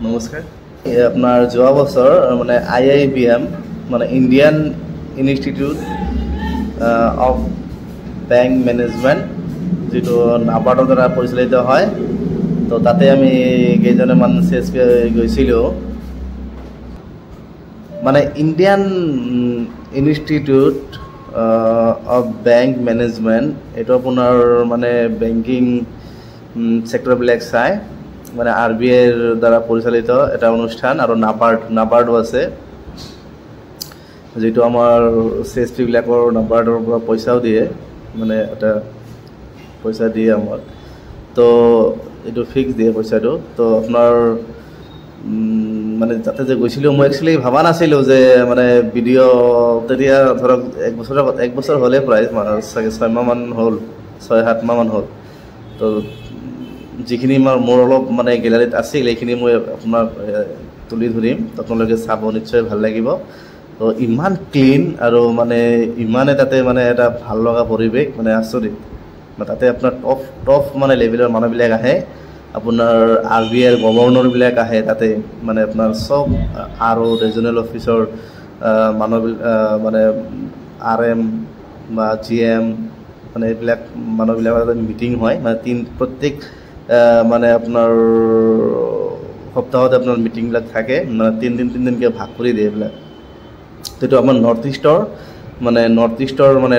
নমস্কাৰ। আপোনাৰ যোৱা বছৰ মানে IIBM মানে Indian institute of bank management যিটো নাবাৰ্ডৰ দ্বাৰা পৰিচালিত হয়, তো তাতে আমি কেইজনমান CSP গৈছিলোঁ। মানে Indian institute of bank management এইটো আপোনাৰ মানে বেংকিং ছেক্টৰবিলাক চায়, মানে RBIৰ দ্বাৰা পৰিচালিত এটা অনুষ্ঠান। আৰু নাবাৰ্ডো আছে, যিটো আমাৰ CSP বিলাকৰ নাবাৰ্ডৰ পৰা পইচাও দিয়ে, মানে এটা পইচা দিয়ে আমাক। তো এইটো ফিক্স দিয়ে পইচাটো। তো আপোনাৰ মানে তাতে যে গৈছিলোঁ, মই একচুৱেলি ভবা নাছিলোঁ যে মানে ভিডিঅ' তেতিয়া ধৰক এক বছৰ হ'লে প্ৰায় চাগে 6 মাহমান হ'ল, 6-7 মাহমান হ'ল। তো যিখিনি মোৰ অলপ মানে গেলাৰীত আছিল এইখিনি মই আপোনাক তুলি ধৰিম, আপোনালোকে চাব, নিশ্চয় ভাল লাগিব। তো ইমান ক্লিন আৰু মানে ইমানে তাতে মানে এটা ভাল লগা পৰিৱেশ, মানে আচৰিত। তাতে আপোনাৰ টপ মানে লেভেলৰ মানুহবিলাক আহে, আপোনাৰ RBIৰ গভৰ্ণৰবিলাক আহে তাতে, মানে আপোনাৰ চব আৰু ৰিজনেল অফিচৰ মানুহবিলাক, মানে RM বা GM, মানে এইবিলাক মানুহবিলাকৰ মিটিং হয়। মানে প্ৰত্যেক মানে আপোনাৰ সপ্তাহত আপোনাৰ মিটিংবিলাক থাকে, মানে তিনিদিনকৈ ভাগ কৰি দিয়ে এইবিলাক। সেইটো আমাৰ নৰ্থ ইষ্টৰ মানে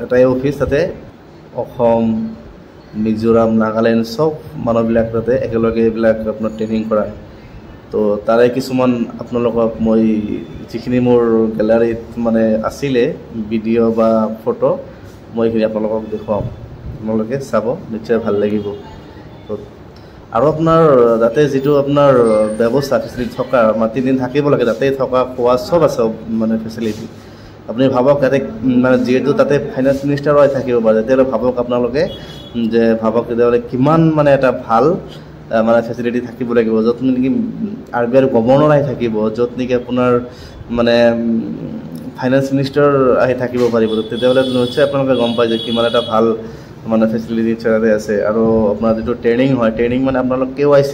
এটাই অফিচ তাতে। অসম, মিজোৰাম, নাগালেণ্ড চব মানুহবিলাক তাতে একেলগে এইবিলাক আপোনাৰ ট্ৰেইনিং কৰায়। তো তাৰে কিছুমান আপোনালোকক মই যিখিনি মোৰ গেলাৰীত মানে আছিলে ভিডিঅ' বা ফটো, মই এইখিনি আপোনালোকক দেখুৱাম, আপোনালোকে চাব, নিশ্চয় ভাল লাগিব। তো আৰু আপোনাৰ তাতে যিটো আপোনাৰ ব্যৱস্থা ফেচিলিটি থকা, মানে 3 দিন থাকিব লাগে তাতে, থকা খোৱা চব আছে মানে ফেচিলিটি। আপুনি ভাবক তাতে মানে যিহেতু তাতে ফাইনেন্স মিনিষ্টাৰো থাকিব পাৰে, তেতিয়াহ'লে ভাবক তেতিয়াহ'লে কিমান মানে এটা ভাল মানে ফেচিলিটি থাকিব লাগিব, য'ত নেকি RBIৰ গভৰ্ণৰ আহি থাকিব, য'ত নেকি আপোনাৰ মানে ফাইনেন্স মিনিষ্টাৰ আহি থাকিব পাৰিব। তেতিয়াহ'লে নিশ্চয় আপোনালোকে গম পায় যে কিমান এটা ভাল মানে ফেচিলিটি তাতে আছে। আৰু আপোনাৰ যিটো ট্ৰেইনিং হয়, ট্ৰেইনিং মানে আপোনালোক KYC,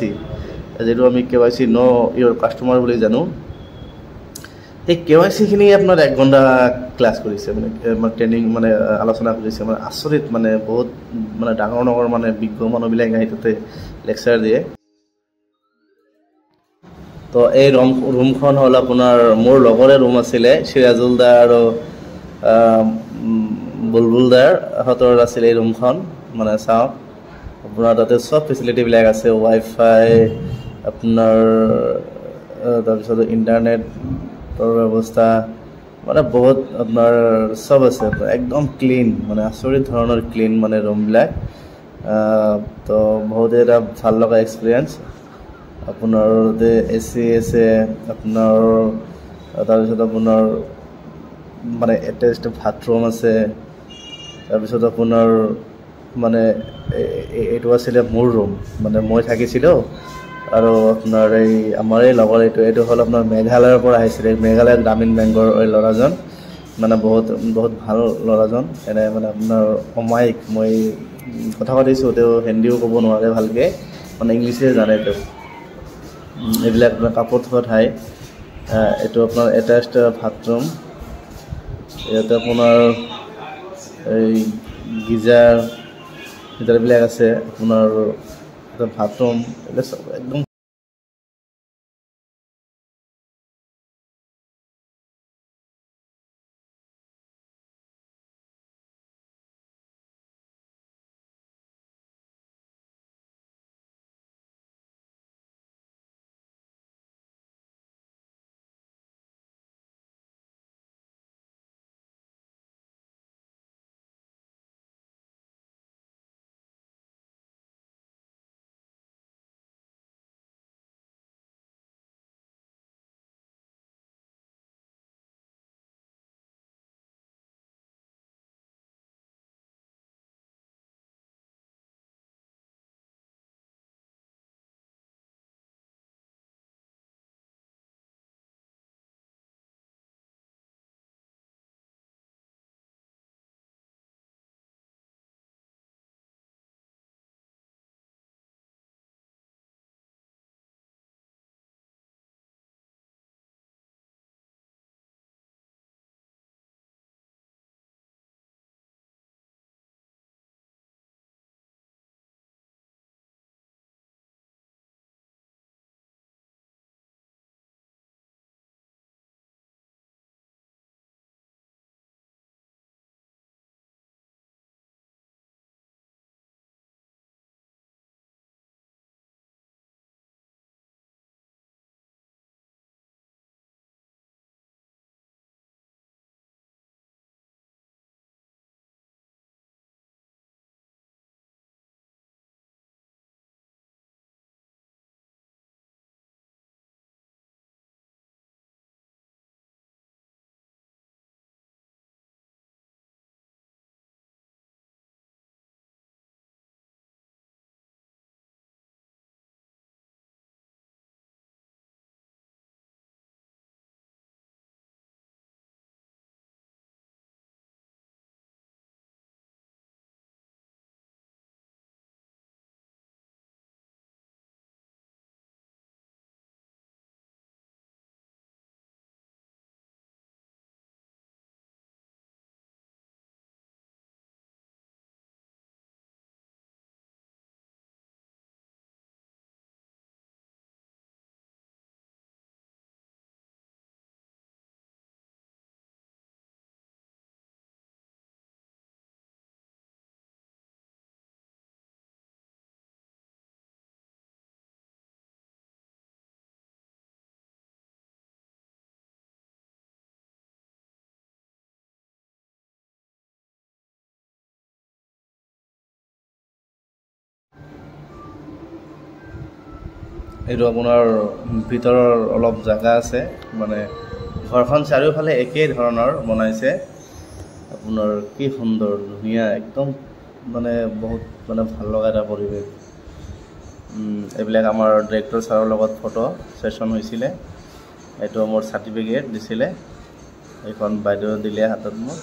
যিটো আমি KYC ন' ইয়ৰ কাষ্টমাৰ বুলি জানো, সেই KYCখিনি আপোনাৰ 1 ঘণ্টা ক্লাছ কৰিছে, মানে ট্ৰেইনিং মানে আলোচনা কৰিছে। মানে আচৰিত, মানে বহুত মানে ডাঙৰ মানে বিজ্ঞ মানুহবিলাক আহি তাতে লেকচাৰ দিয়ে। তো এই ৰুমখন হ'ল আপোনাৰ মোৰ লগৰে ৰুম আছিলে, চিৰাজুল দা আৰু বুলবুল দাৰ হাতৰ আছিলে এই ৰুমখন। মানে চাওক, আপোনাৰ তাতে চব ফেচিলিটিবিলাক আছে, ৱাইফাই আপোনাৰ, তাৰপিছত ইণ্টাৰনেটৰ ব্যৱস্থা, মানে বহুত আপোনাৰ চব আছে, একদম ক্লিন, মানে আচৰিত ধৰণৰ ক্লিন মানে ৰুমবিলাক। তো বহুতেই এটা ভাল লগা এক্সপিৰিয়েঞ্চ। আপোনাৰ AC আছে আপোনাৰ, তাৰপিছত আপোনাৰ মানে এটেচড বাথৰুম আছে। তাৰপিছত আপোনাৰ মানে এইটো আছিলে মোৰ ৰুম, মানে মই থাকিছিলোঁ। আৰু আপোনাৰ আমাৰ এই লগৰ এইটো হ'ল আপোনাৰ মেঘালয়ৰ পৰা আহিছিলে, মেঘালয় গ্ৰামীণ বেংকৰ এই ল'ৰাজন, মানে বহুত ভাল ল'ৰাজন। এনে মানে আপোনাৰ অমায়িক, মই কথা পাতিছোঁ, তেওঁ হিন্দীও ক'ব নোৱাৰে ভালকৈ, মানে ইংলিছে জানে তেওঁ। এইবিলাক আপোনাৰ কাপোৰ থোৱা ঠাই, এইটো আপোনাৰ এটেচড বাথৰুম, ইয়াতে আপোনাৰ এই গিজাৰবিলাক আছে, আপোনাৰ বাথৰুম, এইবিলাক চব একদম এইটো আপোনাৰ ভিতৰৰ অলপ জাগা আছে মানে ঘৰখন চাৰিওফালে একেই ধৰণৰ বনাইছে আপোনাৰ কি সুন্দৰ ধুনীয়া একদম মানে বহুত মানে ভাল লগা এটা পৰিৱেশ এইবিলাক আমাৰ ডিৰেক্টৰ ছাৰৰ লগত ফটো ছেশ্যন হৈছিলে এইটো মোৰ চাৰ্টিফিকেট দিছিলে এইখন বাইদেউ দিলে হাতত মোক